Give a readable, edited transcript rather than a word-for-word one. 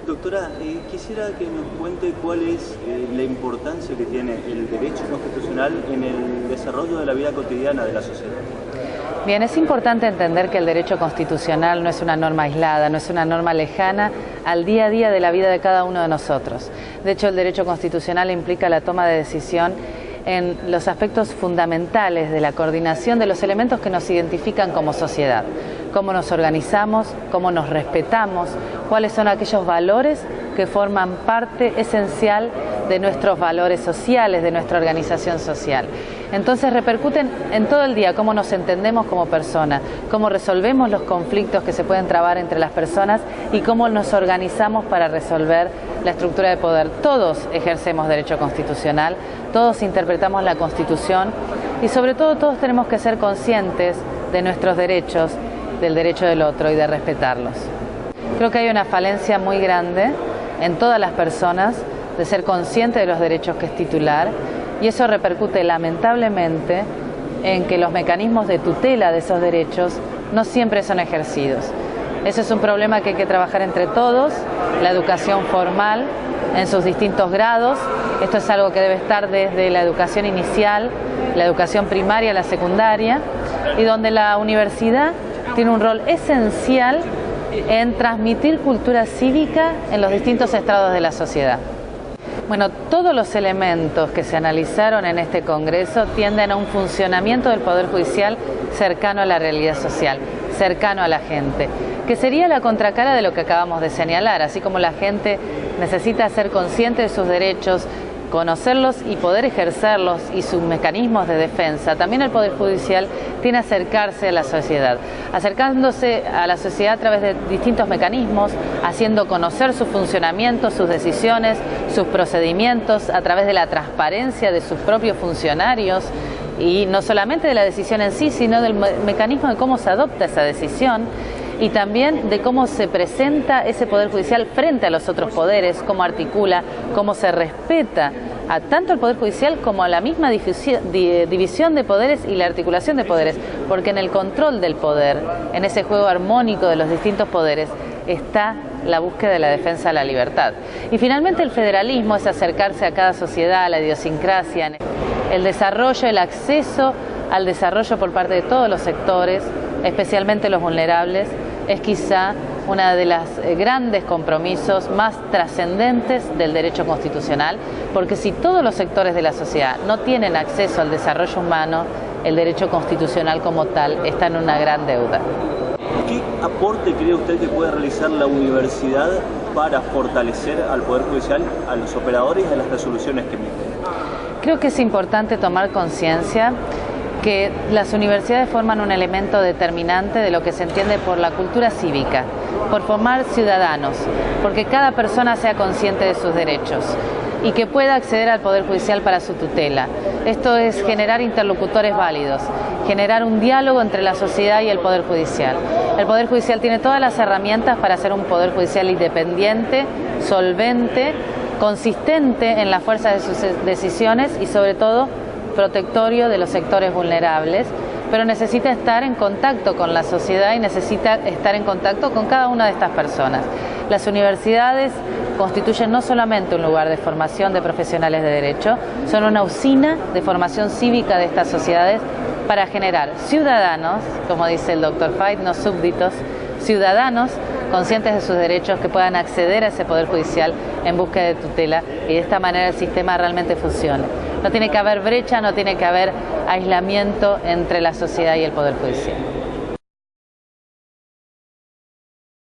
Doctora, quisiera que nos cuente cuál es la importancia que tiene el derecho constitucional en el desarrollo de la vida cotidiana de la sociedad. Bien, es importante entender que el derecho constitucional no es una norma aislada, no es una norma lejana al día a día de la vida de cada uno de nosotros. De hecho, el derecho constitucional implica la toma de decisión en los aspectos fundamentales de la coordinación de los elementos que nos identifican como sociedad. Cómo nos organizamos, cómo nos respetamos, cuáles son aquellos valores que forman parte esencial de nuestros valores sociales, de nuestra organización social. Entonces repercuten en todo el día cómo nos entendemos como personas, cómo resolvemos los conflictos que se pueden trabar entre las personas y cómo nos organizamos para resolver la estructura de poder. Todos ejercemos derecho constitucional, todos interpretamos la Constitución y sobre todo todos tenemos que ser conscientes de nuestros derechos, del derecho del otro y de respetarlos. Creo que hay una falencia muy grande en todas las personas de ser consciente de los derechos que es titular y eso repercute lamentablemente en que los mecanismos de tutela de esos derechos no siempre son ejercidos. Ese es un problema que hay que trabajar entre todos, la educación formal en sus distintos grados. Esto es algo que debe estar desde la educación inicial, la educación primaria, la secundaria, y donde la universidad tiene un rol esencial en transmitir cultura cívica en los distintos estrados de la sociedad. Bueno, todos los elementos que se analizaron en este Congreso tienden a un funcionamiento del Poder Judicial cercano a la realidad social, cercano a la gente, que sería la contracara de lo que acabamos de señalar. Así como la gente necesita ser consciente de sus derechos, conocerlos y poder ejercerlos y sus mecanismos de defensa, también el Poder Judicial tiene que acercarse a la sociedad, acercándose a la sociedad a través de distintos mecanismos, haciendo conocer su funcionamiento, sus decisiones, sus procedimientos, a través de la transparencia de sus propios funcionarios y no solamente de la decisión en sí, sino del mecanismo de cómo se adopta esa decisión y también de cómo se presenta ese Poder Judicial frente a los otros poderes, cómo articula, cómo se respeta a tanto el Poder Judicial como a la misma división de poderes y la articulación de poderes, porque en el control del poder, en ese juego armónico de los distintos poderes, está la búsqueda de la defensa de la libertad. Y finalmente el federalismo es acercarse a cada sociedad, a la idiosincrasia, el desarrollo, el acceso al desarrollo por parte de todos los sectores, especialmente los vulnerables, es quizá uno de los grandes compromisos más trascendentes del derecho constitucional, porque si todos los sectores de la sociedad no tienen acceso al desarrollo humano, el derecho constitucional como tal está en una gran deuda. ¿Qué aporte cree usted que puede realizar la universidad para fortalecer al Poder Judicial, a los operadores y a las resoluciones que emiten? Creo que es importante tomar conciencia que las universidades forman un elemento determinante de lo que se entiende por la cultura cívica, por formar ciudadanos, porque cada persona sea consciente de sus derechos y que pueda acceder al Poder Judicial para su tutela. Esto es generar interlocutores válidos, generar un diálogo entre la sociedad y el Poder Judicial. El Poder Judicial tiene todas las herramientas para ser un Poder Judicial independiente, solvente, consistente en la fuerza de sus decisiones y sobre todo protectorio de los sectores vulnerables, pero necesita estar en contacto con la sociedad y necesita estar en contacto con cada una de estas personas. Las universidades constituyen no solamente un lugar de formación de profesionales de derecho, son una usina de formación cívica de estas sociedades para generar ciudadanos, como dice el doctor Fait, no súbditos, ciudadanos conscientes de sus derechos que puedan acceder a ese Poder Judicial en búsqueda de tutela y de esta manera el sistema realmente funcione. No tiene que haber brecha, no tiene que haber aislamiento entre la sociedad y el Poder Judicial.